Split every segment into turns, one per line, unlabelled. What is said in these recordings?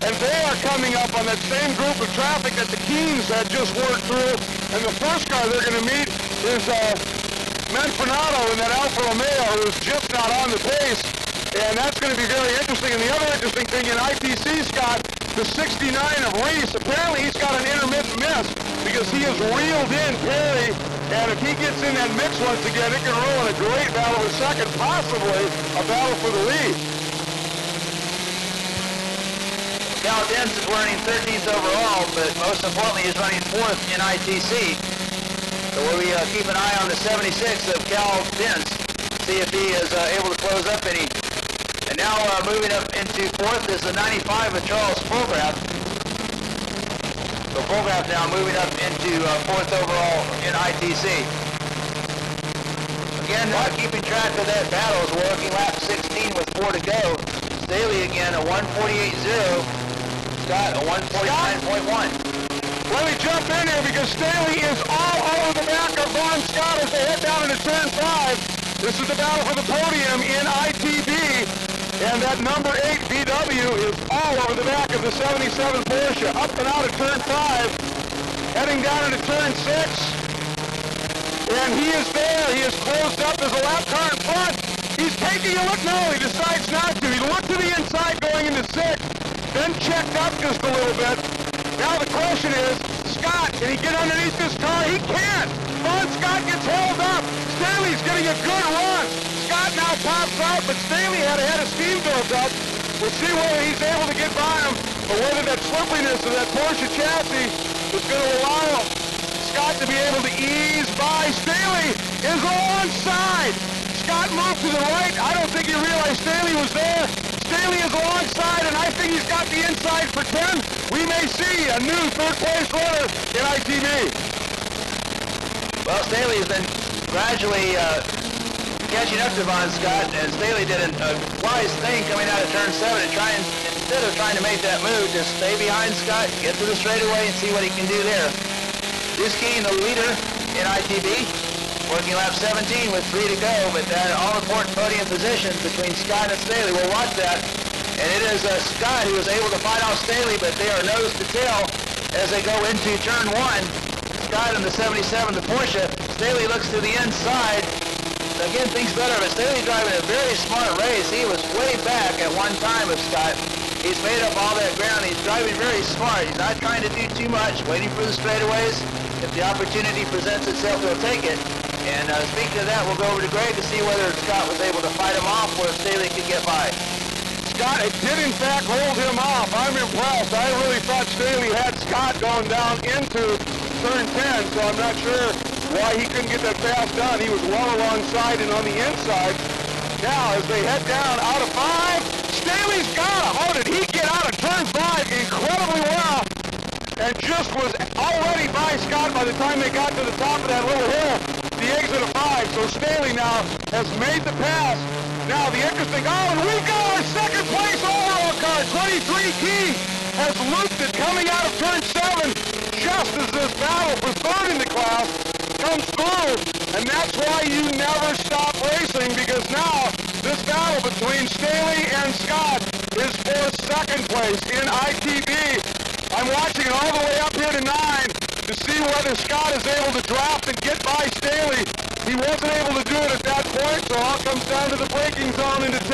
and they are coming up on that same group of traffic that the Keens had just worked through. And the first car they're going to meet is Manfrenato in that Alfa Romeo, who's just not on the pace. And that's going to be very interesting. And the other interesting thing in ITC, Scott, the 69 of Reese, apparently he's got an intermittent miss because he has reeled in Perry. And if he gets in that mix once again, it can ruin a great battle for second, possibly a battle for the lead.
Cal Dents is running 13th overall, but most importantly, he's running 4th in ITC. So we'll be keep an eye on the 76 of Cal Dents, see if he is able to close up any. And now moving up into 4th is the 95 of Charles Fulgraf. So Fulgraf now moving up into 4th overall in ITC. Again, keeping track of that battle is working lap 16 with 4 to go. Stehly again a 148.0. Scott a 149.1.
Let me jump in here because Stehly is all over the back of Von Scott as they head down into turn 5. This is the battle for the podium in ITB. And that number 8 VW is all over the back of the 77 Porsche, up and out of turn 5, heading down into turn 6. And he is there. He is closed up. There's a lap car in front. He's taking a look. No, he decides not to. He looked to the inside going into 6, then checked up just a little bit. Now the question is, Scott, can he get underneath this car? He can't. Von Scott gets held up. Stehly's getting a good run. Scott now pops out, but Stehly had a head of steam built up. We'll see whether he's able to get by him, or whether that slipperiness of that Porsche chassis is going to allow Scott to be able to ease by. Stehly is alongside. Scott moved to the right. I don't think he realized Stehly was there. Stehly is alongside, and I think he's got the inside for 10. We may see a new third-place runner in ITB.
Well, Stehly has been gradually catching up to Von Scott, and Stehly did a wise thing coming out of turn 7 and instead of trying to make that move, just stay behind Scott, get to the straightaway and see what he can do there. Duskeen, the leader in ITB, working lap 17 with 3 to go, but that all-important podium position between Scott and Stehly. We'll watch that. And it is Scott who was able to fight off Stehly, but they are nose to tail as they go into turn 1. Scott in the 77, the Porsche. Stehly looks to the inside. Again, thinks better of it. Stehly driving a very smart race. He was way back at one time of Scott. He's made up all that ground. He's driving very smart. He's not trying to do too much, waiting for the straightaways. If the opportunity presents itself, he'll take it. And speaking of that, we'll go over to Greg to see whether Scott was able to fight him off or if Stehly could get by.
Scott did in fact hold him off. I'm impressed. I really thought Stehly had Scott going down into turn 10, so I'm not sure why he couldn't get that pass done. He was well alongside and on the inside. Now, as they head down out of 5, Stehly's got him. Oh, did he get out of turn 5 incredibly well and just was already by Scott by the time they got to the top of that little hill, the exit of 5. So Stehly now has made the pass. Now, the interesting, and we've got our second place overall car. 23 Key has looped it coming out of turn 7 just as this battle for third in the class comes through, and that's why you never stop racing, because now this battle between Stehly and Scott is for second place in ITB. I'm watching it all the way up here to 9 to see whether Scott is able to draft and get by Stehly. He wasn't able to do it at that point, so all comes down to the braking zone into 10.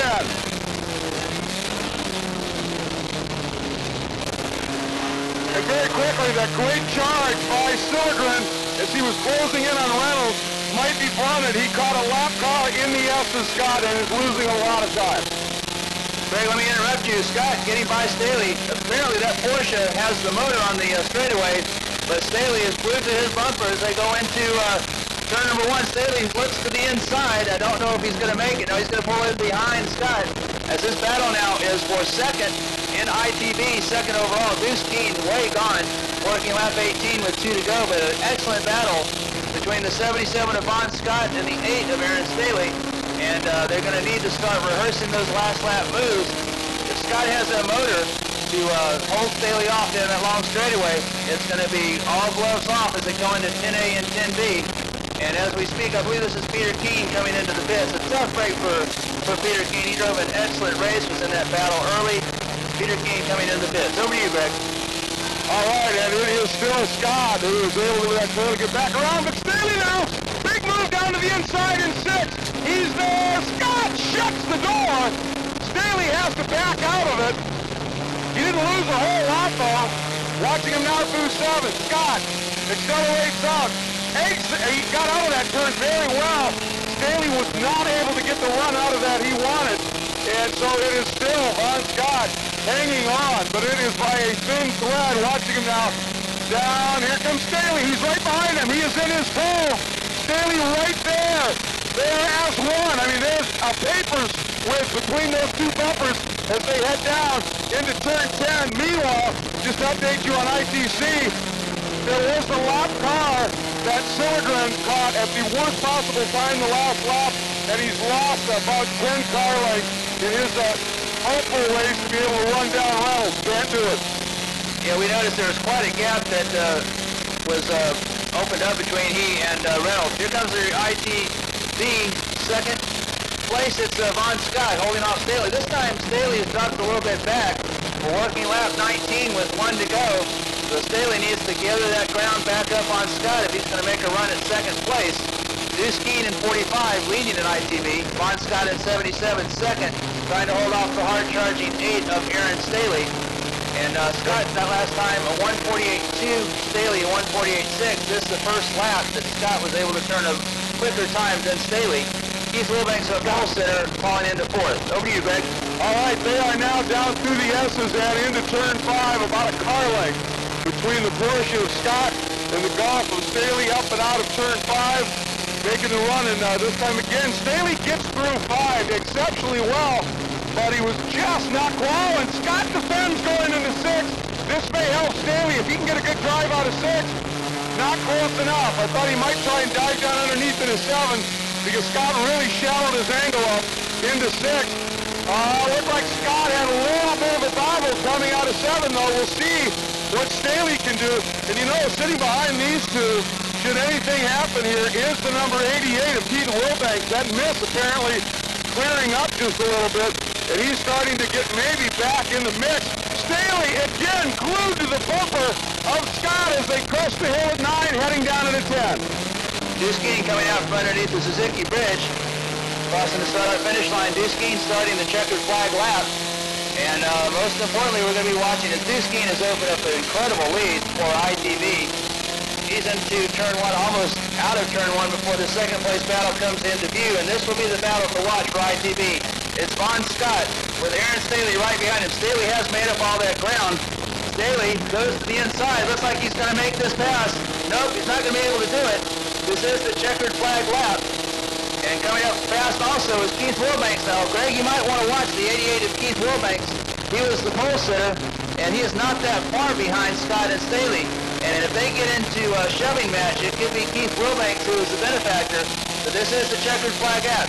And very quickly, that great charge by Silvergren as he was closing in on Reynolds might be blunted. He caught a lap car in the S of Scott and is losing a lot of time.
Greg, let me interrupt you. Scott getting by Stehly. Apparently that Porsche has the motor on the straightaway, but Stehly is glued to his bumper as they go into turn number 1. Stehly looks to the inside. I don't know if he's going to make it. No, he's going to pull in behind Scott as this battle now is for second in ITB, second overall. Duskeen way gone, working lap 18 with 2 to go, but an excellent battle between the 77 of Von Scott and the 8 of Aaron Stehly, and they're going to need to start rehearsing those last lap moves. If Scott has that motor to hold Stehly off in that long straightaway, it's going to be all gloves off as they go into 10A and 10B. And as we speak, I believe this is Peter Keene coming into the pits. A tough break for Peter Keene. He drove an excellent race, was in that battle early. Peter King coming in the pits. Over to you, Greg.
All right, and it is still Scott who is able to get back around, but Stehly now, big move down to the inside in 6. He's there. Scott shuts the door. Stehly has to back out of it. He didn't lose a whole lot, though. Watching him now through 7. Scott accelerates out. He got out of that turn very well. Stehly was not able to get the run out of that he wanted. And so it is still Von Scott hanging on, but it is by a thin thread. Watching him now down. Here comes Stehly. He's right behind him. He is in his pole. Stehly right there. There as one. I mean, there's a paper's width between those two bumpers as they head down into turn 10. Meanwhile, just to update you on ITC, there was the lap car that Silvergren caught at the worst possible time the last lap, and he's lost about 10 car lengths in his hopeful race to be able to run down Reynolds. Can't do it.
Yeah, we noticed there was quite a gap that was opened up between he and Reynolds. Here comes the ITB second place. It's Von Scott holding off Stehly. This time Stehly has dropped a little bit back. We're working lap 19 with 1 to go. So Stehly needs to gather that ground back up on Scott if he's going to make a run at second place. Duskin in 45 leading in ITB. Von Scott in 77 second, trying to hold off the hard-charging 8 of Aaron Stehly. And Scott, that last time, a 148.2, Stehly a 148.6. This is the first lap that Scott was able to turn a quicker time than Stehly. Keith Wilbanks of Pole Center falling into 4th. Over to you, Greg.
All right, they are now down through the S's and into turn 5, about a car length between the Porsche of Scott and the Golf of Stehly up and out of turn 5, making the run. And this time again, Stehly gets through 5 exceptionally well, but he was just not qualifying. Scott defends going into 6. This may help Stehly if he can get a good drive out of 6. Not close enough. I thought he might try and dive down underneath into 7 because Scott really shallowed his angle up into 6. Looked like Scott had a little bit of a bobble coming out of 7, though. We'll see what Stehly can do. And you know, sitting behind these two, should anything happen here, is the number 88 of Keith Wilbanks. That miss apparently clearing up just a little bit, and he's starting to get maybe back in the mix. Stehly again glued to the bumper of Scott as they crest the hill at 9, heading down into 10.
Duskin coming out from underneath the Suzuki Bridge, crossing the start finish line. Duskin starting the checkered flag lap. And most importantly, we're going to be watching as Duskin has opened up an incredible lead for ITB. He's into turn 1, almost out of turn 1 before the second place battle comes into view. And this will be the battle to watch for ITB. It's Von Scott with Aaron Stehly right behind him. Stehly has made up all that ground. Stehly goes to the inside. Looks like he's going to make this pass. Nope, he's not going to be able to do it. This is the checkered flag lap. And coming up fast also is Keith Wilbanks now. Greg, you might want to watch the 88 of Keith Wilbanks. He was the pole sitter, and he is not that far behind Scott and Stehly. And if they get into a shoving match, it could be Keith Wilbanks who is the benefactor. But this is the checkered flag lap.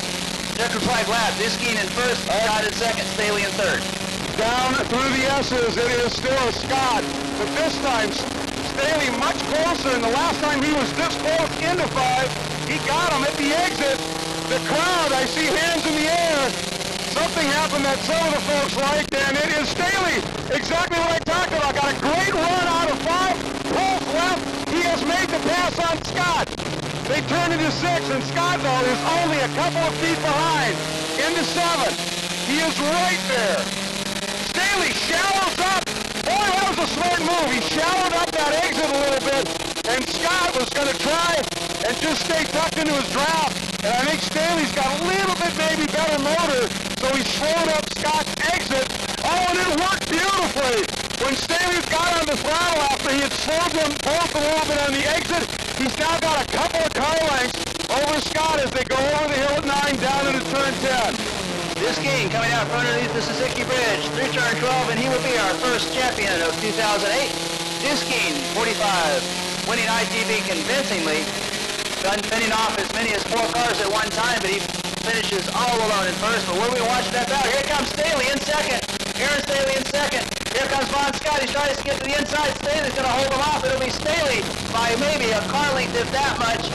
Checkered flag lap. Duskin in first, Scott in second, Stehly in third.
Down through the S's, it is still Scott. But this time, Stehly much closer, and the last time he was this close into 5, he got him at the exit. The crowd, I see hands in the air. Something happened that some of the folks liked, and it is Stehly. Exactly what I talked about. Got a great run out of 5. Pulls left. He has made the pass on Scott. They turn into 6, and Scott, though, is only a couple of feet behind. Into 7. He is right there. Stehly shallows up. Boy, that was a smart move. He shallowed up that exit a little bit, and Scott was going to try and just stay tucked into his draft. And I think Stehly's got a little bit maybe better motor, so he slowed up Scott's exit. Oh, and it worked beautifully. When Stehly got on the throttle after he had slowed them both a little bit on the exit, he's now got a couple of car lengths over Scott as they go over the hill at 9 down into turn 10.
Duskin coming out from underneath the Suzuki Bridge through turn 12, and he will be our first champion of 2008. Duskin, 45, winning ITB convincingly. Done fending off as many as 4 cars at one time, but he finishes all alone in first. But we'll be watching that battle. Here comes Stehly in second. Aaron Stehly in second. Here comes Von Scott. He's trying to get to the inside. Stehly's going to hold him off. It'll be Stehly by maybe a car length, if that much.